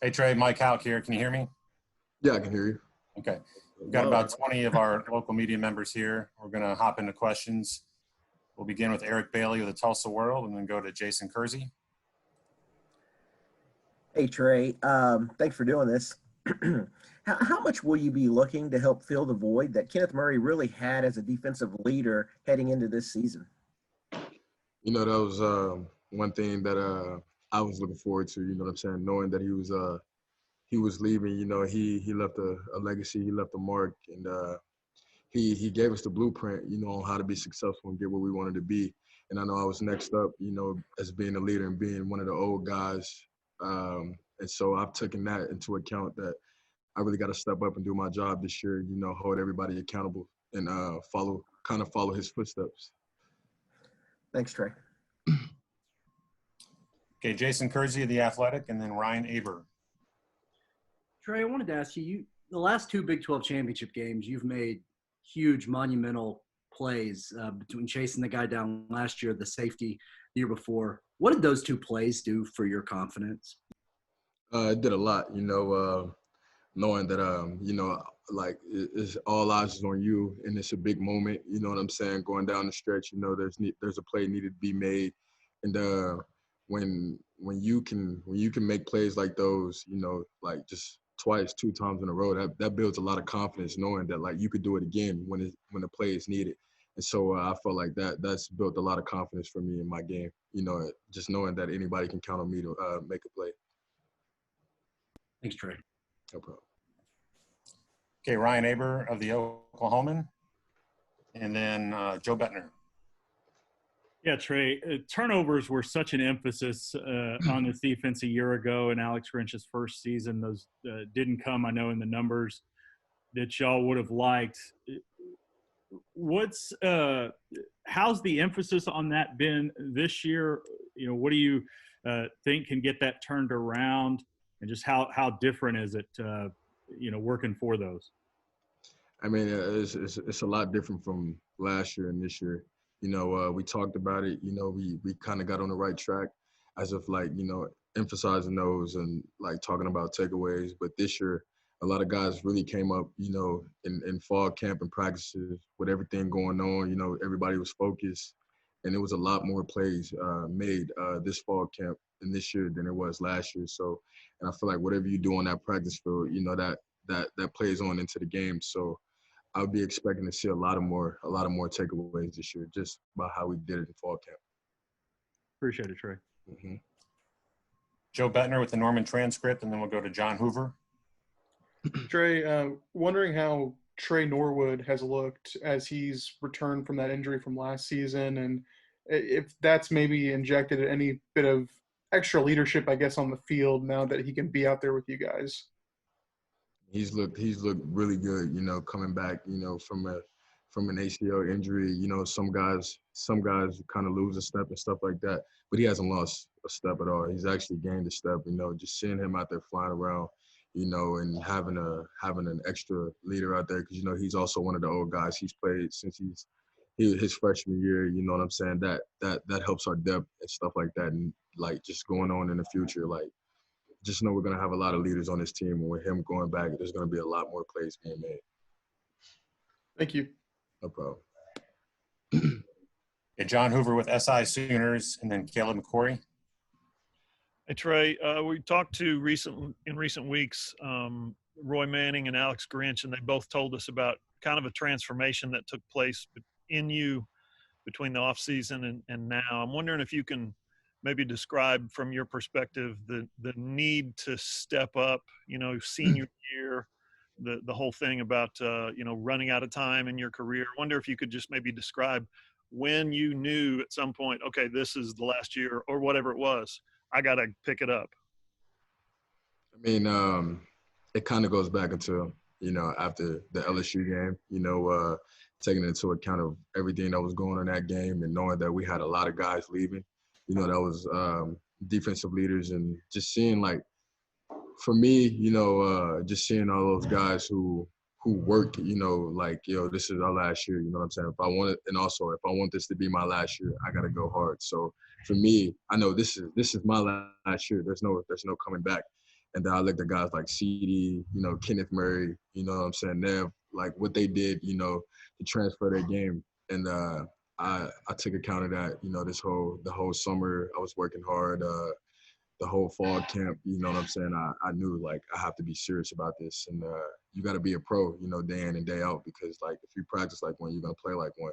Hey, Trey, Mike Hauk here. Can you hear me? Yeah, I can hear you. Okay. We've got about 20 of our local media members here. We're going to hop into questions. We'll begin with Eric Bailey of the Tulsa World and then go to Jason Kersey. Hey, Trey. Thanks for doing this. How much will you be looking to help fill the void that Kenneth Murray really had as a defensive leader heading into this season? You know, that was one thing that I was looking forward to, you know what I'm saying, knowing that he was leaving. You know, he left a legacy, he left a mark, and he gave us the blueprint, you know, on how to be successful and get where we wanted to be. And I know I was next up, you know, as being a leader and being one of the old guys. And so I've taken that into account, that I really got to step up and do my job this year, you know, hold everybody accountable and follow his footsteps. Thanks, Trey. Okay, Jason Kersey of The Athletic, and then Ryan Aber. Trey, I wanted to ask you, the last two Big 12 championship games, you've made huge monumental plays between chasing the guy down last year, the safety the year before. What did those two plays do for your confidence? It did a lot, you know, knowing that, you know, like it's all eyes is on you, and it's a big moment, you know what I'm saying, going down the stretch, you know, there's a play needed to be made. And when you can make plays like those, you know, like just twice, 2 times in a row, that builds a lot of confidence, knowing that like you could do it again when the play is needed. And so I felt like that's built a lot of confidence for me in my game, you know, just knowing that anybody can count on me to make a play. Thanks, Trey. No problem. Okay, Ryan Aber of the Oklahoman, and then Joe Bettner. Yeah, Trey, turnovers were such an emphasis on this defense a year ago in Alex Grinch's first season. Those didn't come, I know, in the numbers that y'all would have liked. How's the emphasis on that been this year? You know, what do you think can get that turned around, and just how different is it, you know, working for those? I mean, it's a lot different from last year and this year. You know, we talked about it, you know, we kind of got on the right track as of like, you know, emphasizing those and like talking about takeaways. But this year, a lot of guys really came up, you know, in fall camp and practices with everything going on. You know, everybody was focused, and it was a lot more plays made this fall camp and this year than it was last year. So, and I feel like whatever you do on that practice field, you know, that plays on into the game. So I'll be expecting to see a lot of more takeaways this year, just about how we did it in fall camp. Appreciate it, Trey. Mm-hmm. Joe Bettner with the Norman Transcript, and then we'll go to John Hoover. Trey, wondering how Trey Norwood has looked as he's returned from that injury from last season, and if that's maybe injected any bit of extra leadership, I guess, on the field now that he can be out there with you guys. He's looked really good, you know, coming back, you know, from an ACL injury. You know, some guys kind of lose a step and stuff like that, but he hasn't lost a step at all. He's actually gained a step, you know, just seeing him out there flying around, you know, and having an extra leader out there, because, you know, he's also one of the old guys. He's played since his freshman year, you know what I'm saying? That helps our depth and stuff like that, and like just going on in the future, like, just know we're going to have a lot of leaders on this team, and with him going back, there's going to be a lot more plays being made. Thank you. No problem. Okay, John Hoover with SI Sooners, and then Caleb McCory. Hey, Trey, we talked to in recent weeks Roy Manning and Alex Grinch, and they both told us about kind of a transformation that took place in you between the offseason and now. I'm wondering if you can maybe describe from your perspective the need to step up, you know, senior year, the whole thing about, you know, running out of time in your career. I wonder if you could just maybe describe when you knew at some point, okay, this is the last year, or whatever it was, I got to pick it up. I mean, it kind of goes back into, you know, after the LSU game, you know, taking into account of everything that was going on in that game and knowing that we had a lot of guys leaving. You know, that was defensive leaders, and just seeing, like, for me, you know, just seeing all those guys who worked, you know, like, yo, this is our last year, you know what I'm saying? If I want this to be my last year, I got to go hard. So for me, I know this is my last year. There's no coming back. And then I looked at guys like CD, you know, Kenneth Murray, you know what I'm saying, Nev, like what they did, you know, to transfer their game. And I took account of that, you know, the whole summer I was working hard, the whole fall camp, you know what I'm saying? I knew like I have to be serious about this, and you got to be a pro, you know, day in and day out, because like if you practice like one, you're gonna play like one.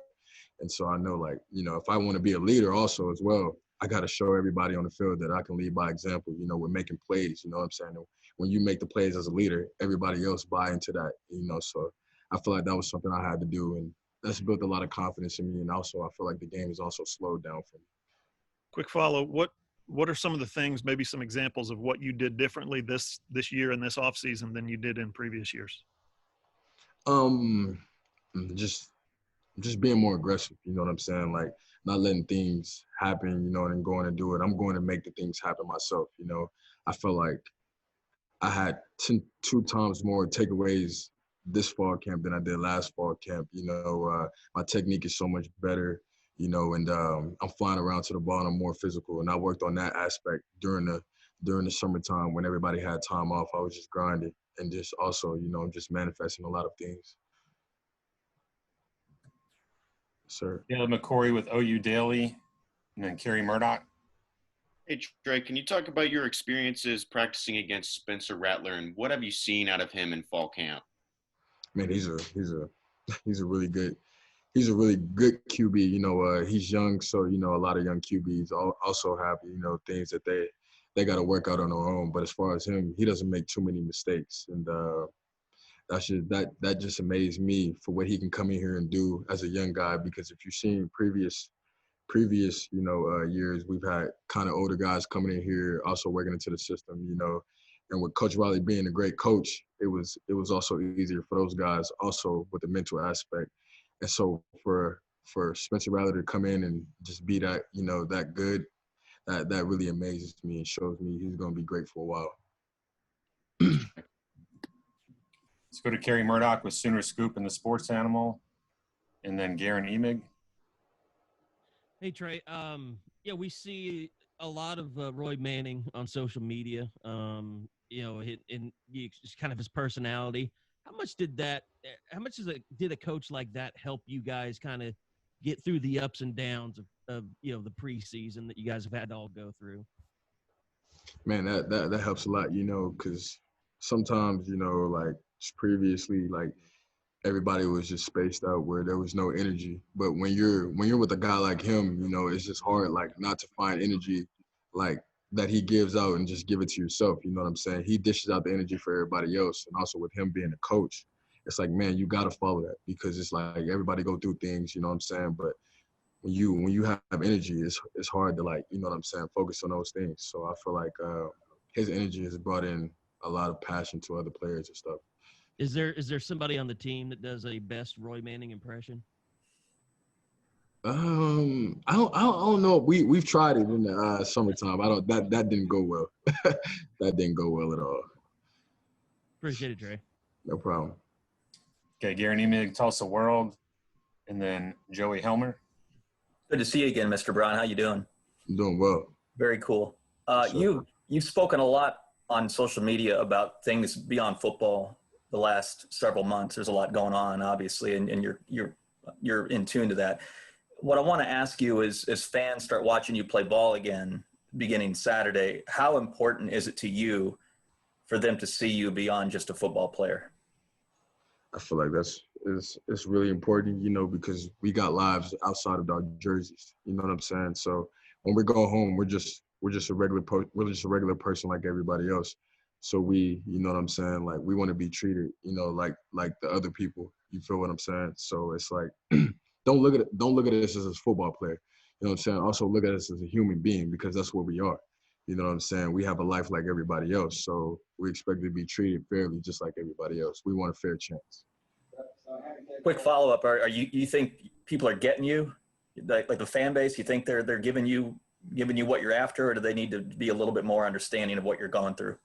And so I know, like, you know, if I want to be a leader also as well, I got to show everybody on the field that I can lead by example. You know, we're making plays, you know what I'm saying? And when you make the plays as a leader, everybody else buy into that, you know. So I feel like that was something I had to do, and that's built a lot of confidence in me. And also I feel like the game has also slowed down for me. Quick follow. What are some of the things, maybe some examples of what you did differently this year and this offseason than you did in previous years? Just being more aggressive, you know what I'm saying? Like not letting things happen, you know, and then going to do it. I'm going to make the things happen myself, you know. I feel like I had two times more takeaways this fall camp than I did last fall camp. You know, my technique is so much better, you know, and I'm flying around to the ball and I'm more physical. And I worked on that aspect during the summertime when everybody had time off. I was just grinding and just also, you know, just manifesting a lot of things. Sir. Caleb McCory with OU Daily, and then Kerry Murdoch. Hey, Trey, can you talk about your experiences practicing against Spencer Rattler, and what have you seen out of him in fall camp? Man, he's a really good QB. You know, he's young, so you know a lot of young QBs also have, you know, things that they got to work out on their own. But as far as him, he doesn't make too many mistakes, and that just amazed me for what he can come in here and do as a young guy. Because if you've seen previous you know years, we've had kind of older guys coming in here also working into the system, you know. And with Coach Riley being a great coach, it was also easier for those guys also with the mental aspect. And so for Spencer Rattler to come in and just be that, you know, that good, that really amazes me and shows me he's going to be great for a while. Let's go to Kerry Murdoch with Sooner Scoop and the Sports Animal, and then Garen Emig. Hey, Trey. Yeah, we see a lot of Roy Manning on social media, you know, and just kind of his personality. How much did a coach like that help you guys kind of get through the ups and downs of you know, the preseason that you guys have had to all go through? Man, that helps a lot, you know, because sometimes, you know, like previously, like everybody was just spaced out where there was no energy. But when you're with a guy like him, you know, it's just hard, like, not to find energy like that he gives out and just give it to yourself. You know what I'm saying? He dishes out the energy for everybody else. And also with him being a coach, it's like, man, you got to follow that, because it's like everybody go through things, you know what I'm saying? But when you have energy, it's hard to, like, you know what I'm saying, focus on those things. So I feel like his energy has brought in a lot of passion to other players and stuff. Is there somebody on the team that does a best Roy Manning impression? I don't know. We've tried it in the summertime. That didn't go well. That didn't go well at all. Appreciate it, Trey. No problem. Okay, Garen Emig, Tulsa World, and then Joey Helmer. Good to see you again, Mr. Brown. How you doing? I'm doing well. Very cool. Sure. You've spoken a lot on social media about things beyond football the last several months. There's a lot going on, obviously, and you're in tune to that. What I want to ask you is, as fans start watching you play ball again, beginning Saturday, how important is it to you for them to see you beyond just a football player? I feel like it's really important, you know, because we got lives outside of our jerseys. You know what I'm saying? So when we go home, we're just a regular person like everybody else. So we, you know what I'm saying, like, we want to be treated, you know, like the other people. You feel what I'm saying? So it's like, don't look at us as a football player. You know what I'm saying? Also look at us as a human being, because that's what we are. You know what I'm saying? We have a life like everybody else. So we expect to be treated fairly just like everybody else. We want a fair chance. Quick follow-up. Are you think people are getting you, like the fan base? You think they're giving you what you're after, or do they need to be a little bit more understanding of what you're going through?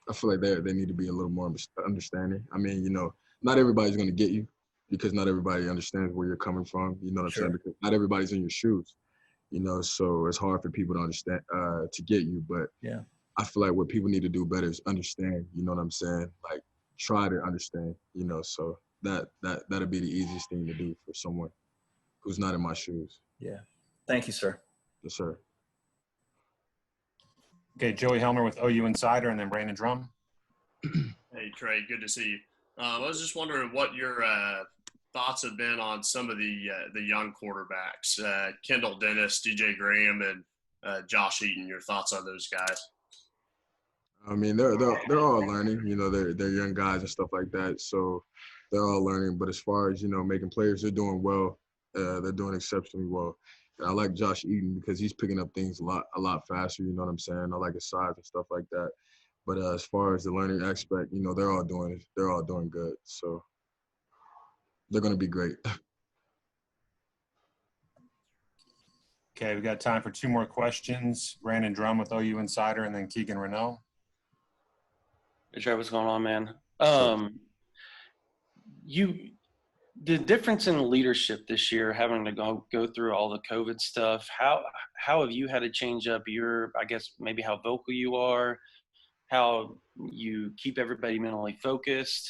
I feel like they need to be a little more understanding. I mean, you know, not everybody's going to get you, because not everybody understands where you're coming from. You know what I'm saying? Because not everybody's in your shoes, you know, so it's hard for people to understand, to get you. But yeah, I feel like what people need to do better is understand, you know what I'm saying? Like, try to understand, you know, so that'll be the easiest thing to do for someone who's not in my shoes. Yeah. Thank you, sir. Yes, sir. Okay, Joey Helmer with OU Insider, and then Brandon Drum. Hey, Trey, good to see you. I was just wondering what your thoughts have been on some of the young quarterbacks, Kendall Dennis, DJ Graham, and Josh Eaton. Your thoughts on those guys? I mean, they're all learning, you know, they're young guys and stuff like that. So they're all learning. But as far as, you know, making players, they're doing well. They're doing exceptionally well. And I like Josh Eaton because he's picking up things a lot faster, you know what I'm saying? I like his size and stuff like that. But as far as the learning aspect, you know, they're all doing good. So they're going to be great. Okay, we got time for 2 more questions. Brandon Drum with OU Insider, and then Keegan Renault. Hey, Trey, what's going on, man? The difference in leadership this year, having to go through all the COVID stuff, how have you had to change up your, I guess, maybe how vocal you are, how you keep everybody mentally focused,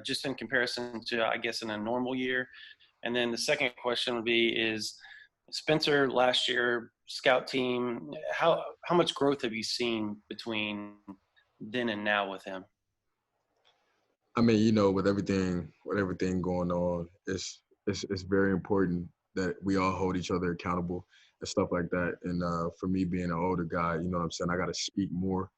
just in comparison to, I guess, in a normal year? And then the second question would be is, Spencer last year, scout team, how much growth have you seen between then and now with him? I mean, you know, with everything going on, it's very important that we all hold each other accountable and stuff like that. And for me being an older guy, you know what I'm saying, I got to speak more.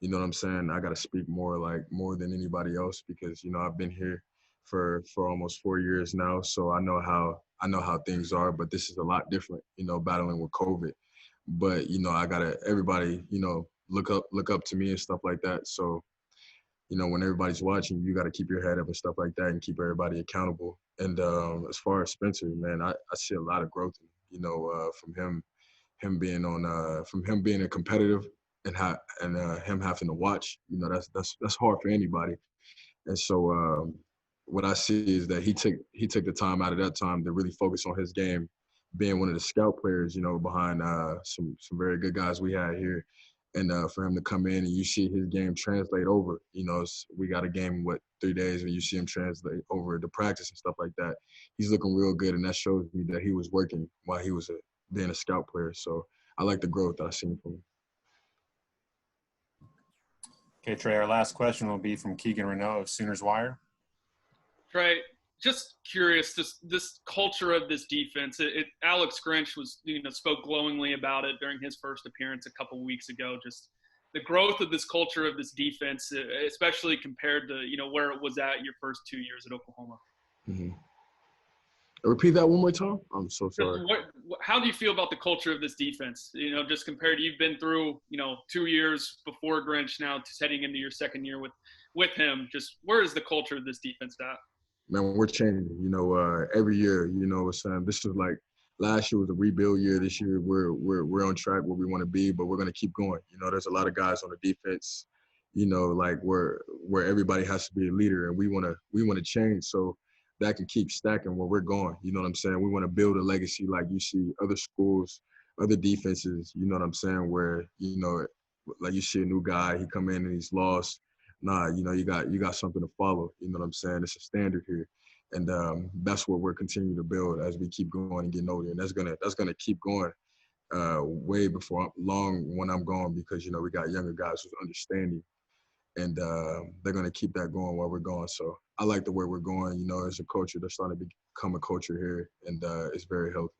You know what I'm saying? I got to speak more, like more than anybody else, because, you know, I've been here for almost 4 years now. So I know how things are, but this is a lot different, you know, battling with COVID. But, you know, everybody, you know, look up to me and stuff like that. So, you know, when everybody's watching, you got to keep your head up and stuff like that and keep everybody accountable. And as far as Spencer, man, I see a lot of growth, you know, from him being a competitive and him having to watch, you know, that's hard for anybody. And so what I see is that he took the time out of that time to really focus on his game, being one of the scout players, you know, behind some very good guys we had here. And for him to come in and you see his game translate over, you know, we got a game in 3 days, and you see him translate over to practice and stuff like that. He's looking real good, and that shows me that he was working while he was being a scout player. So I like the growth that I've seen from him. Okay, Trey, our last question will be from Keegan Renault of Sooners Wire. Trey, just curious, this culture of this defense. Alex Grinch spoke glowingly about it during his first appearance a couple weeks ago. Just the growth of this culture of this defense, especially compared to where it was at your first 2 years at Oklahoma. Mm-hmm. Repeat that one more time. I'm so sorry. How do you feel about the culture of this defense? Just compared to, you've been through 2 years before Grinch, now just heading into your second year with him. Just where is the culture of this defense at? Man, we're changing. Every year. This is like last year was a rebuild year. This year we're on track where we want to be, but we're gonna keep going. There's a lot of guys on the defense. Like where everybody has to be a leader, and we wanna change so that can keep stacking where we're going. You know what I'm saying? We want to build a legacy like you see other schools, other defenses. You know what I'm saying? Where like you see a new guy, he come in and he's lost. Nah, you got something to follow. You know what I'm saying? It's a standard here, and that's what we're continuing to build as we keep going and getting older. And that's gonna keep going way before long when I'm gone, because we got younger guys who's understanding, and they're gonna keep that going while we're gone. So I like the way we're going. It's a culture that's starting to become a culture here, and it's very healthy.